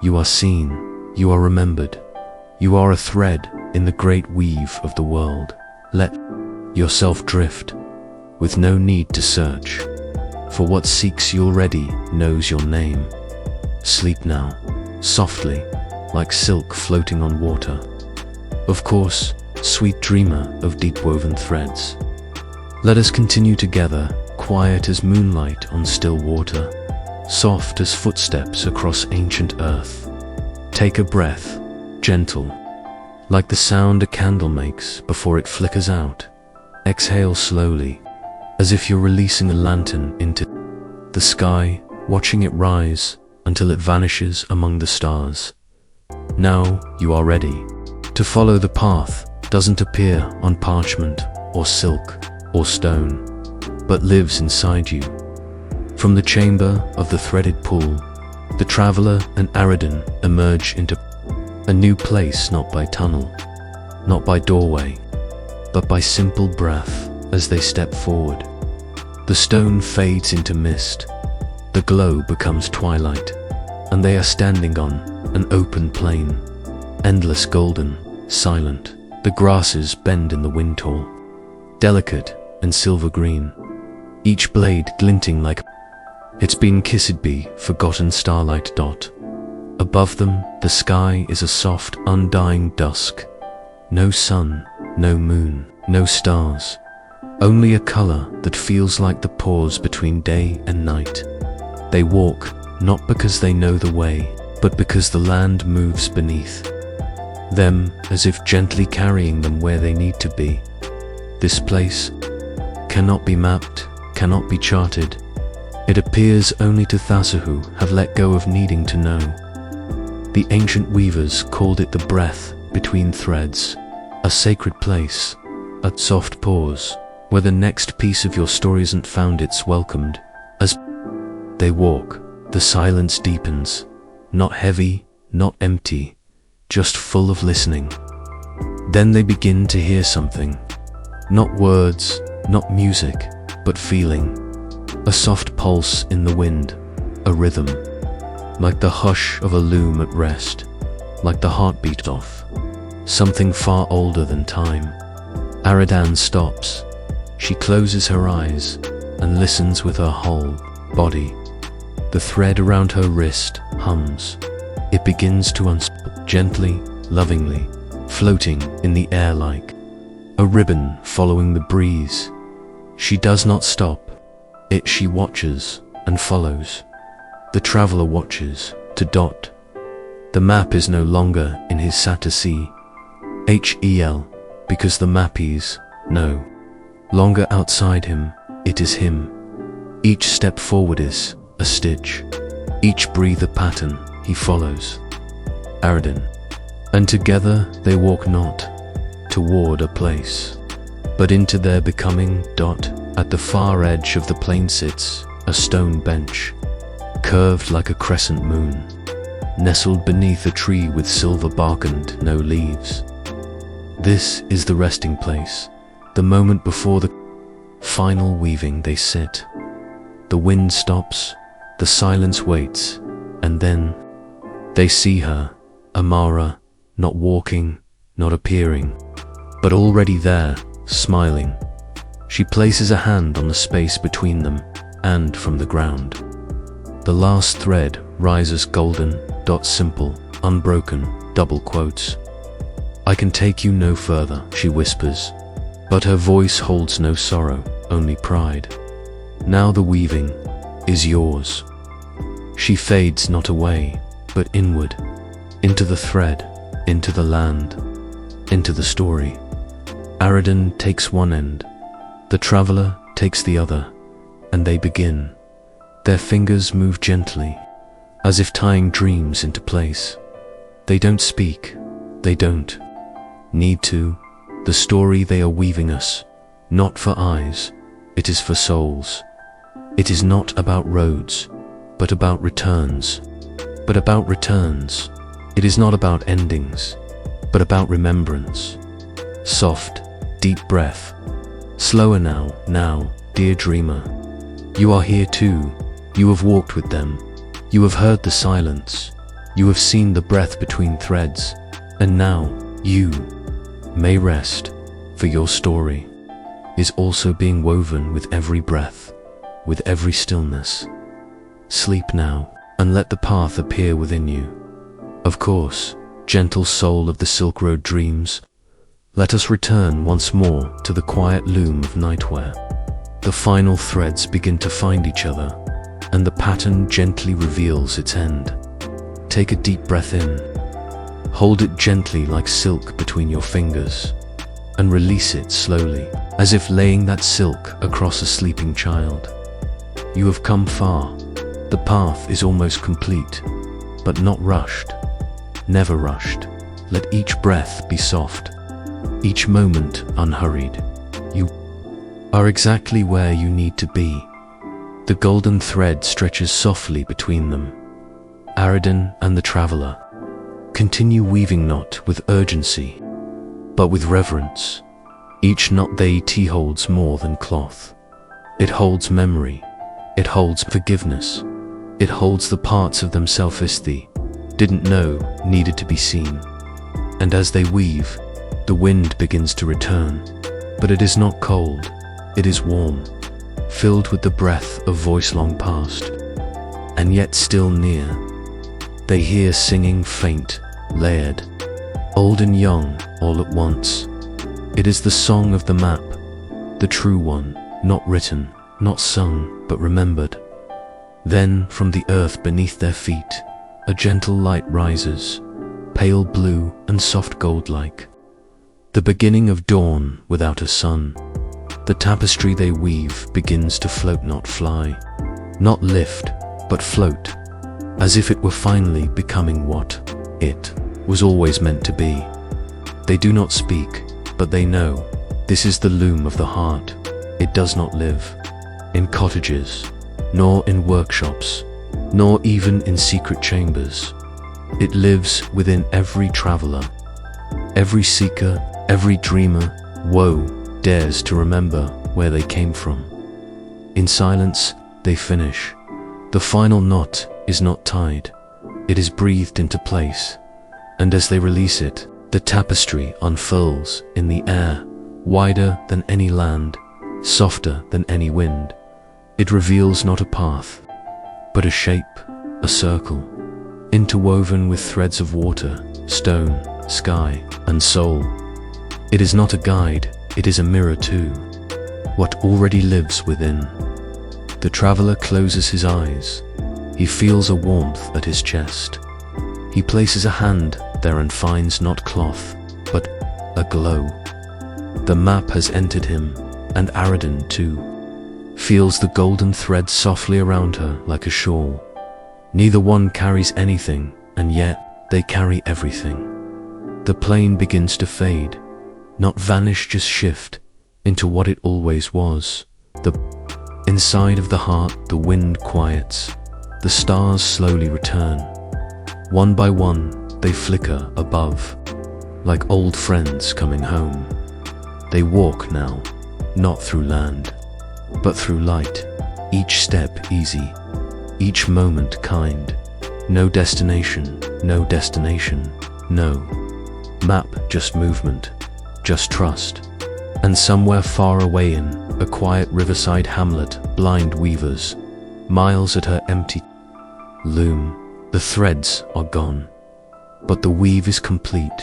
You are seen, you are remembered, you are a thread in the great weave of the world. Let yourself drift, with no need to search, for what seeks you already knows your name. Sleep now, softly, like silk floating on water. Of course, sweet dreamer of deep-woven threads. Let us continue together, quiet as moonlight on still water, soft as footsteps across ancient earth. Take a breath, gentle, like the sound a candle makes before it flickers out. Exhale slowly, as if you're releasing a lantern into the sky, watching it rise until it vanishes among the stars. Now you are ready to follow the path. Doesn't appear on parchment or silk or stone, but lives inside you. From the chamber of the threaded pool, the traveler and Aradan emerge into a new place, not by tunnel, not by doorway, but by simple breath as they step forward. The stone fades into mist, the glow becomes twilight, and they are standing on an open plain, endless golden, silent. The grasses bend in the wind tall, delicate and silver green, each blade glinting like it's been kissed by forgotten starlight dot. Above them, the sky is a soft, undying dusk. No sun, no moon, no stars, only a color that feels like the pause between day and night. They walk, not because they know the way, but because the land moves beneath them, as if gently carrying them where they need to be. This place cannot be mapped, cannot be charted. It appears only to those who have let go of needing to know. The ancient weavers called it the breath between threads, a sacred place, a soft pause, where the next piece of your story isn't found, it's welcomed. As they walk, the silence deepens, not heavy, not empty, just full of listening. Then they begin to hear something. Not words, not music, but feeling. A soft pulse in the wind, a rhythm, like the hush of a loom at rest, like the heartbeat of something far older than time. Aradan stops. She closes her eyes and listens with her whole body. The thread around her wrist hums. It begins to unspin gently, lovingly, floating in the air like a ribbon following the breeze. She does not stop. She watches and follows. The traveler watches to dot. The map is no longer in his Satyasi, HEL, because the map is no longer outside him, it is him. Each step forward is a stitch, each breathe a pattern he follows. Aradan. And together they walk not toward a place, but into their becoming. At the far edge of the plain sits a stone bench, curved like a crescent moon, nestled beneath a tree with silver bark and no leaves. This is the resting place, the moment before the final weaving. They sit. The wind stops, the silence waits, and then they see her, Amara, not walking, not appearing, But already there, smiling, she places a hand on the space between them, and from the ground, the last thread rises golden, simple, unbroken, double quotes. "I can take you no further," she whispers, but her voice holds no sorrow, only pride. "Now the weaving is yours." She fades not away, but inward, into the thread, into the land, into the story. Aridin takes one end, the traveler takes the other, and they begin. Their fingers move gently, as if tying dreams into place. They don't speak, they don't need to. The story they are weaving us, not for eyes, it is for souls. It is not about roads, but about returns. But about returns, it is not about endings, but about remembrance. Soft, deep breath. Slower now, dear dreamer. You are here too. You have walked with them. You have heard the silence. You have seen the breath between threads. And now, you may rest, for your story is also being woven with every breath, with every stillness. Sleep now, and let the path appear within you. Of course, gentle soul of the Silk Road dreams, let us return once more to the quiet loom of nightwear. The final threads begin to find each other, and the pattern gently reveals its end. Take a deep breath in. Hold it gently like silk between your fingers, and release it slowly, as if laying that silk across a sleeping child. You have come far. The path is almost complete, but not rushed. Never rushed. Let each breath be soft, each moment unhurried. You are exactly where you need to be. The golden thread stretches softly between them. Aridin and the traveler continue weaving, not with urgency, but with reverence. Each knot they tie holds more than cloth. It holds memory. It holds forgiveness. It holds the parts of themselves they didn't know needed to be seen. And as they weave, the wind begins to return. But it is not cold. It is warm, filled with the breath of voice long past, and yet still near. They hear singing faint, layered, old and young, all at once. It is the song of the map, the true one, not written, not sung, but remembered. Then, from the earth beneath their feet, a gentle light rises, pale blue and soft gold-like. The beginning of dawn without a sun. The tapestry they weave begins to float, not fly, not lift, but float, as if it were finally becoming what it was always meant to be. They do not speak, but they know. This is the loom of the heart. It does not live in cottages, nor in workshops, nor even in secret chambers. It lives within every traveler, every seeker, every dreamer. Woe dares to remember where they came from. In silence, they finish. The final knot is not tied. It is breathed into place. And as they release it, the tapestry unfurls in the air, wider than any land, softer than any wind. It reveals not a path, but a shape, a circle, interwoven with threads of water, stone, sky, and soul. It is not a guide, it is a mirror too, what already lives within. The traveler closes his eyes. He feels a warmth at his chest. He places a hand there and finds not cloth, but a glow. The map has entered him, and Aridin too feels the golden thread softly around her like a shawl. Neither one carries anything, and yet they carry everything. The plain begins to fade, not vanish, just shift into what it always was. The inside of the heart, the wind quiets. The stars slowly return. One by one, they flicker above, like old friends coming home. They walk now, not through land, but through light. Each step easy, each moment kind. No destination, no map, just movement, just trust. And somewhere far away in a quiet riverside hamlet, blind weavers, miles at her empty loom, the threads are gone, but the weave is complete.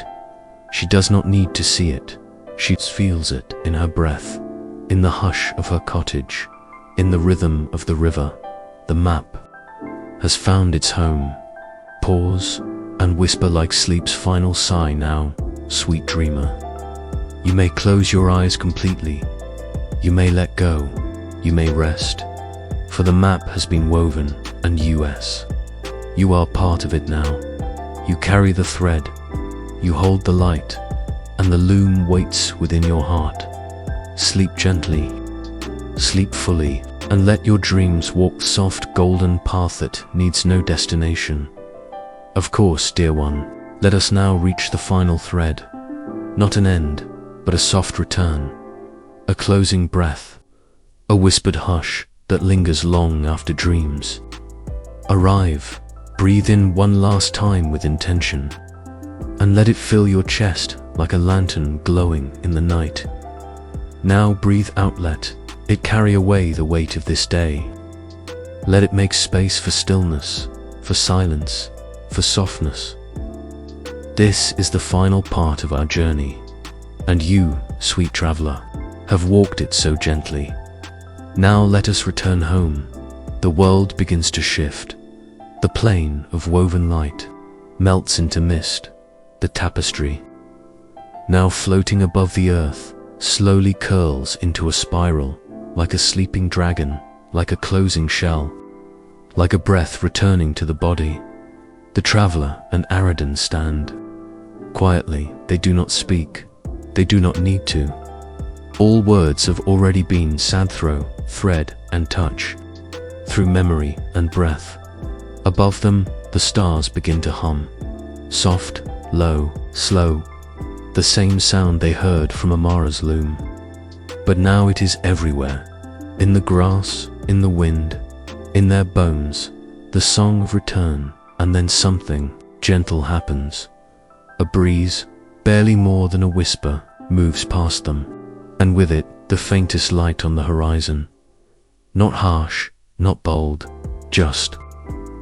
She does not need to see it. She feels it in her breath, in the hush of her cottage, in the rhythm of the river. The map has found its home. Pause and whisper like sleep's final sigh now, sweet dreamer. You may close your eyes completely. You may let go. You may rest. For the map has been woven, and you are part of it now. You carry the thread. You hold the light, and the loom waits within your heart. Sleep gently. Sleep fully, and let your dreams walk the soft golden path that needs no destination. Of course, dear one, let us now reach the final thread. Not an end, but a soft return. A closing breath. A whispered hush that lingers long after dreams. Arrive, breathe in one last time with intention, and let it fill your chest like a lantern glowing in the night. Now breathe out, let it carry away the weight of this day. Let it make space for stillness, for silence, for softness. This is the final part of our journey, and you, sweet traveler, have walked it so gently. Now let us return home. The world begins to shift. The plane of woven light melts into mist. The tapestry, now floating above the earth, slowly curls into a spiral, like a sleeping dragon, like a closing shell, like a breath returning to the body. The traveler and Aradan stand. Quietly, they do not speak. They do not need to. All words have already been said through thread and touch, through memory and breath. Above them, the stars begin to hum, soft, low, slow, the same sound they heard from Amara's loom. But now it is everywhere, in the grass, in the wind, in their bones, the song of return. And then something gentle happens. A breeze, barely more than a whisper, moves past them, and with it, the faintest light on the horizon. Not harsh, not bold, just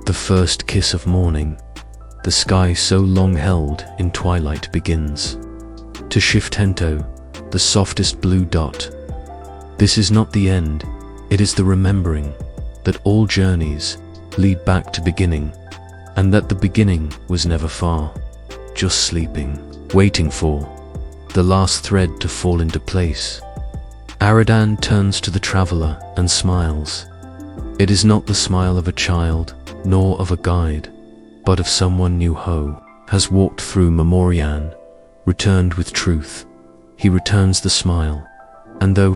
the first kiss of morning. The sky so long held in twilight begins to shift into the softest blue dot. This is not the end, it is the remembering that all journeys lead back to beginning, and that the beginning was never far, just sleeping, waiting for the last thread to fall into place. Aradan turns to the traveler and smiles. It is not the smile of a child, nor of a guide, but of someone new who has walked through Memorian, returned with truth. He returns the smile, and though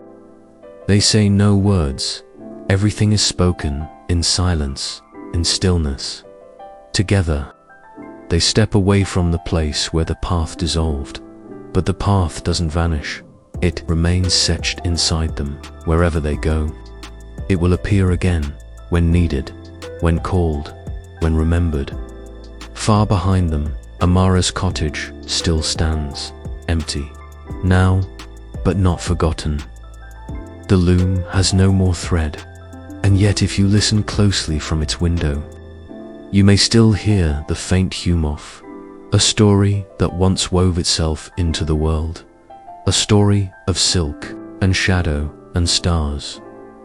they say no words, everything is spoken in silence, in stillness. Together, they step away from the place where the path dissolved, but the path doesn't vanish. It remains etched inside them, wherever they go. It will appear again, when needed, when called, when remembered. Far behind them, Amara's cottage still stands, empty, now, but not forgotten. The loom has no more thread, and yet if you listen closely from its window, you may still hear the faint hum of a story that once wove itself into the world, a story of silk and shadow and stars,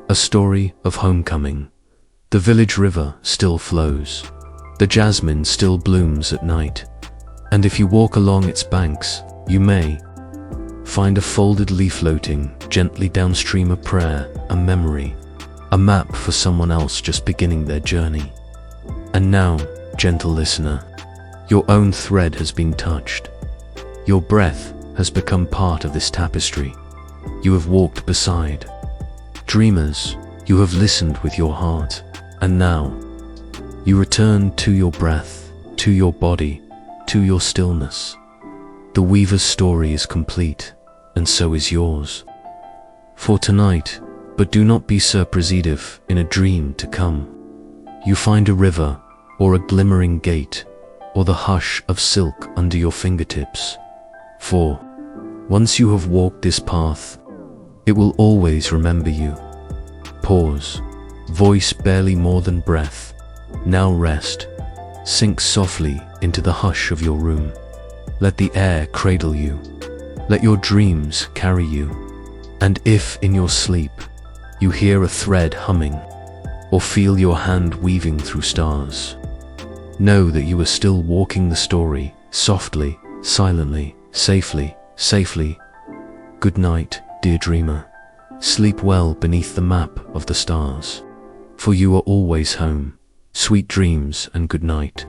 a story of homecoming. The village river still flows, the jasmine still blooms at night, and if you walk along its banks, you may find a folded leaf floating gently downstream, a prayer, a memory, a map for someone else just beginning their journey. And now, gentle listener, your own thread has been touched. Your breath has become part of this tapestry. You have walked beside. Dreamers, you have listened with your heart, and now, you return to your breath, to your body, to your stillness. The weaver's story is complete, and so is yours. For tonight, but do not be surpressive in a dream to come. You find a river, or a glimmering gate, or the hush of silk under your fingertips. For Once you have walked this path, it will always remember you. Pause. Voice barely more than breath. Now rest. Sink softly into the hush of your room. Let the air cradle you. Let your dreams carry you. And if in your sleep you hear a thread humming or feel your hand weaving through stars, know that you are still walking the story softly, silently, safely. Good night, dear dreamer. Sleep well beneath the map of the stars, for you are always home. Sweet dreams and good night.